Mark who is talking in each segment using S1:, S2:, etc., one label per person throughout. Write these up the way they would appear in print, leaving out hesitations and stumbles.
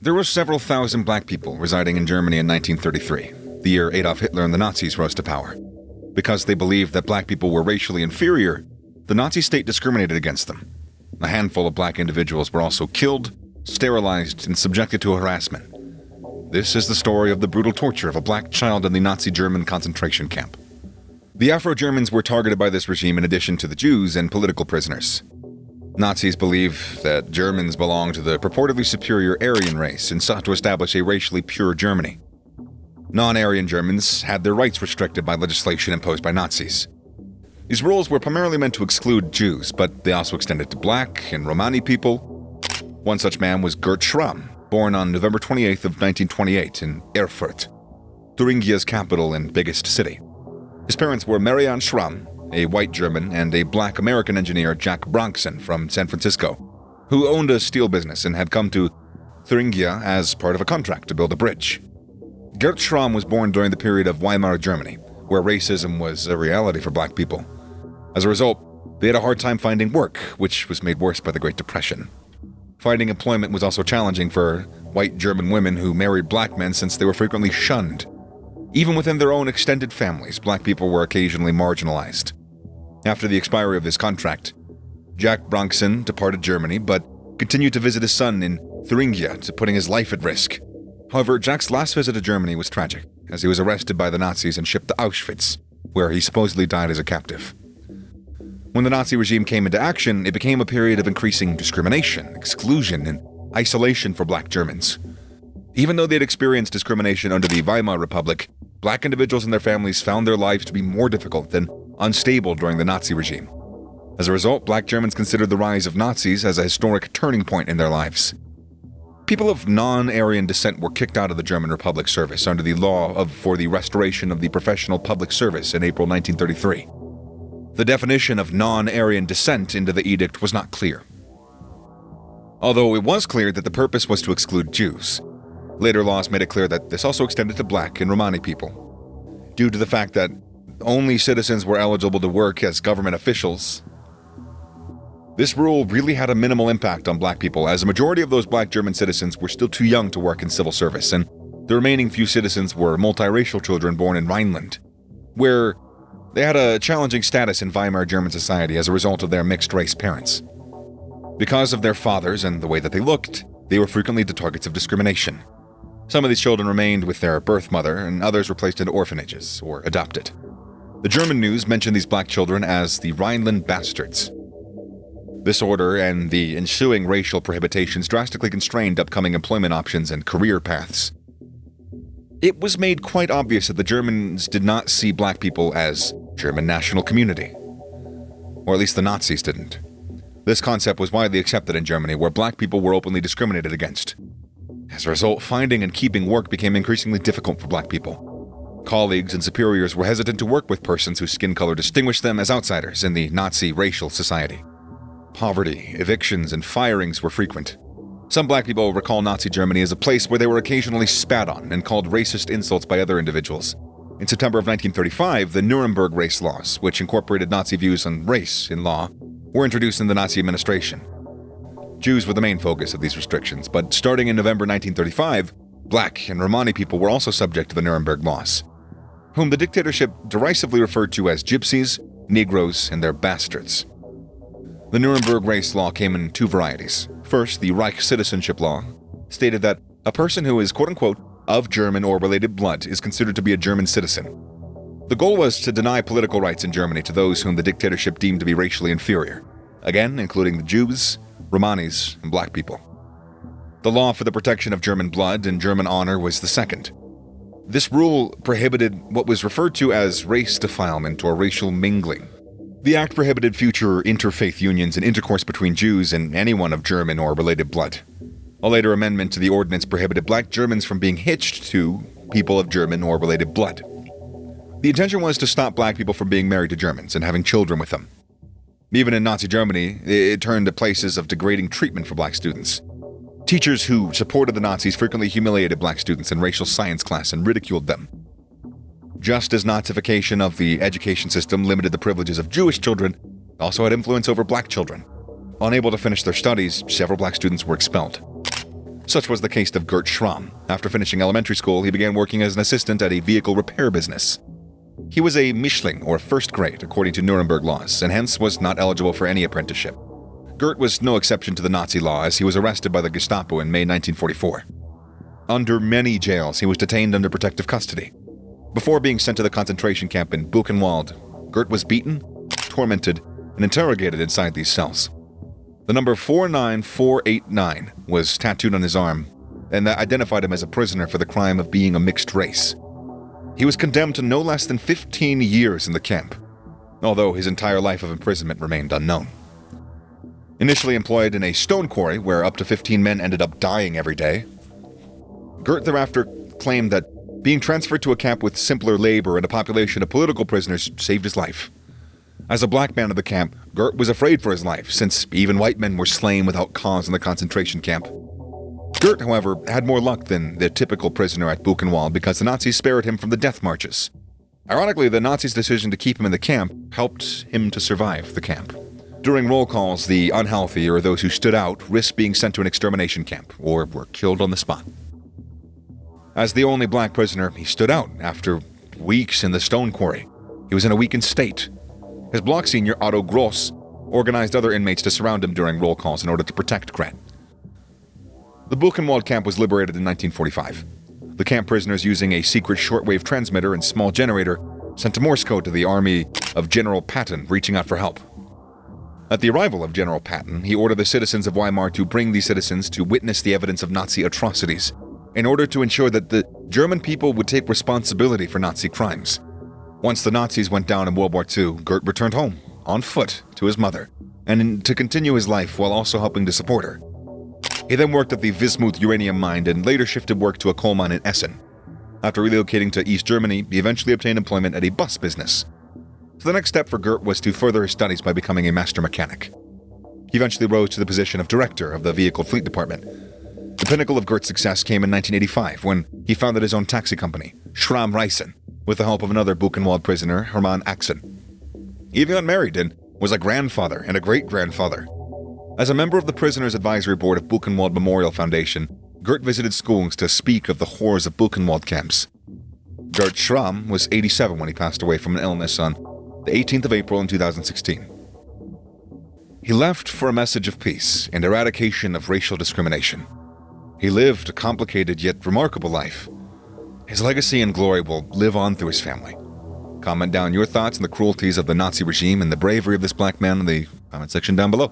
S1: There were several thousand black people residing in Germany in 1933, the year Adolf Hitler and the Nazis rose to power. Because they believed that black people were racially inferior, the Nazi state discriminated against them. A handful of black individuals were also killed, sterilized, and subjected to harassment. This is the story of the brutal torture of a black child in the Nazi German concentration camp. The Afro-Germans were targeted by this regime in addition to the Jews and political prisoners. Nazis believed that Germans belonged to the purportedly superior Aryan race and sought to establish a racially pure Germany. Non-Aryan Germans had their rights restricted by legislation imposed by Nazis. These rules were primarily meant to exclude Jews, but they also extended to black and Romani people. One such man was Gert Schramm, born on November 28th of 1928 in Erfurt, Thuringia's capital and biggest city. His parents were Marianne Schramm, a white German, and a black American engineer, Jack Bronxen, from San Francisco, who owned a steel business and had come to Thuringia as part of a contract to build a bridge. Gert Schramm was born during the period of Weimar Germany, where racism was a reality for black people. As a result, they had a hard time finding work, which was made worse by the Great Depression. Finding employment was also challenging for white German women who married black men since they were frequently shunned. Even within their own extended families, black people were occasionally marginalized. After the expiry of his contract, Jack Bronxen departed Germany, but continued to visit his son in Thuringia, putting his life at risk. However, Jack's last visit to Germany was tragic, as he was arrested by the Nazis and shipped to Auschwitz, where he supposedly died as a captive. When the Nazi regime came into action, it became a period of increasing discrimination, exclusion, and isolation for black Germans. Even though they'd experienced discrimination under the Weimar Republic, black individuals and their families found their lives to be more difficult and unstable during the Nazi regime. As a result, black Germans considered the rise of Nazis as a historic turning point in their lives. People of non-Aryan descent were kicked out of the German Republic service under the law for the restoration of the professional public service in April 1933. The definition of non-Aryan descent into the edict was not clear. Although it was clear that the purpose was to exclude Jews, later laws made it clear that this also extended to black and Romani people. Due to the fact that only citizens were eligible to work as government officials, this rule really had a minimal impact on black people, as a majority of those black German citizens were still too young to work in civil service, and the remaining few citizens were multiracial children born in Rhineland, where they had a challenging status in Weimar German society as a result of their mixed-race parents. Because of their fathers and the way that they looked, they were frequently the targets of discrimination. Some of these children remained with their birth mother, and others were placed into orphanages or adopted. The German news mentioned these black children as the Rhineland bastards. This order and the ensuing racial prohibitions drastically constrained upcoming employment options and career paths. It was made quite obvious that the Germans did not see black people as German national community. Or at least the Nazis didn't. This concept was widely accepted in Germany, where black people were openly discriminated against. As a result, finding and keeping work became increasingly difficult for black people. Colleagues and superiors were hesitant to work with persons whose skin color distinguished them as outsiders in the Nazi racial society. Poverty, evictions, and firings were frequent. Some black people recall Nazi Germany as a place where they were occasionally spat on and called racist insults by other individuals. In September of 1935, the Nuremberg race laws, which incorporated Nazi views on race in law, were introduced in the Nazi administration. Jews were the main focus of these restrictions, but starting in November 1935, black and Romani people were also subject to the Nuremberg laws, whom the dictatorship derisively referred to as gypsies, Negroes, and their bastards. The Nuremberg race law came in two varieties. First, the Reich citizenship law stated that a person who is quote-unquote of German or related blood is considered to be a German citizen. The goal was to deny political rights in Germany to those whom the dictatorship deemed to be racially inferior, again including the Jews, Romanis, and black people. The law for the protection of German blood and German honor was the second. This rule prohibited what was referred to as race defilement or racial mingling. The act prohibited future interfaith unions and intercourse between Jews and anyone of German or related blood. A later amendment to the ordinance prohibited black Germans from being hitched to people of German or related blood. The intention was to stop black people from being married to Germans and having children with them. Even in Nazi Germany, it turned to places of degrading treatment for black students. Teachers who supported the Nazis frequently humiliated black students in racial science class and ridiculed them. Just as Nazification of the education system limited the privileges of Jewish children, it also had influence over black children. Unable to finish their studies, several black students were expelled. Such was the case of Gert Schramm. After finishing elementary school, he began working as an assistant at a vehicle repair business. He was a Mischling, or first grade, according to Nuremberg laws, and hence was not eligible for any apprenticeship. Gert was no exception to the Nazi law, as he was arrested by the Gestapo in May 1944. Under many jails, he was detained under protective custody. Before being sent to the concentration camp in Buchenwald, Gert was beaten, tormented, and interrogated inside these cells. The number 49489 was tattooed on his arm, and that identified him as a prisoner for the crime of being a mixed race. He was condemned to no less than 15 years in the camp, although his entire life of imprisonment remained unknown. Initially employed in a stone quarry where up to 15 men ended up dying every day, Gert thereafter claimed that being transferred to a camp with simpler labor and a population of political prisoners saved his life. As a black man of the camp, Gert was afraid for his life, since even white men were slain without cause in the concentration camp. Gert, however, had more luck than the typical prisoner at Buchenwald because the Nazis spared him from the death marches. Ironically, the Nazis' decision to keep him in the camp helped him to survive the camp. During roll calls, the unhealthy, or those who stood out, risked being sent to an extermination camp, or were killed on the spot. As the only black prisoner, he stood out after weeks in the stone quarry. He was in a weakened state. His block senior, Otto Gross, organized other inmates to surround him during roll calls in order to protect Gret. The Buchenwald camp was liberated in 1945. The camp prisoners, using a secret shortwave transmitter and small generator, sent a Morse code to the army of General Patton, reaching out for help. At the arrival of General Patton, he ordered the citizens of Weimar to bring these citizens to witness the evidence of Nazi atrocities, in order to ensure that the German people would take responsibility for Nazi crimes. Once the Nazis went down in World War II, Gert returned home, on foot, to his mother, and to continue his life while also helping to support her. He then worked at the Wismut uranium mine and later shifted work to a coal mine in Essen. After relocating to East Germany, he eventually obtained employment at a bus business. So the next step for Gert was to further his studies by becoming a master mechanic. He eventually rose to the position of director of the vehicle fleet department. The pinnacle of Gert's success came in 1985 when he founded his own taxi company, Schramm Reisen, with the help of another Buchenwald prisoner, Hermann Axen. He even got married and was a grandfather and a great-grandfather. As a member of the Prisoners' Advisory Board of Buchenwald Memorial Foundation, Gert visited schools to speak of the horrors of Buchenwald camps. Gert Schramm was 87 when he passed away from an illness on the 18th of April in 2016. He left for a message of peace and eradication of racial discrimination. He lived a complicated yet remarkable life. His legacy and glory will live on through his family. Comment down your thoughts on the cruelties of the Nazi regime and the bravery of this black man in the comment section down below.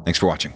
S1: Thanks for watching.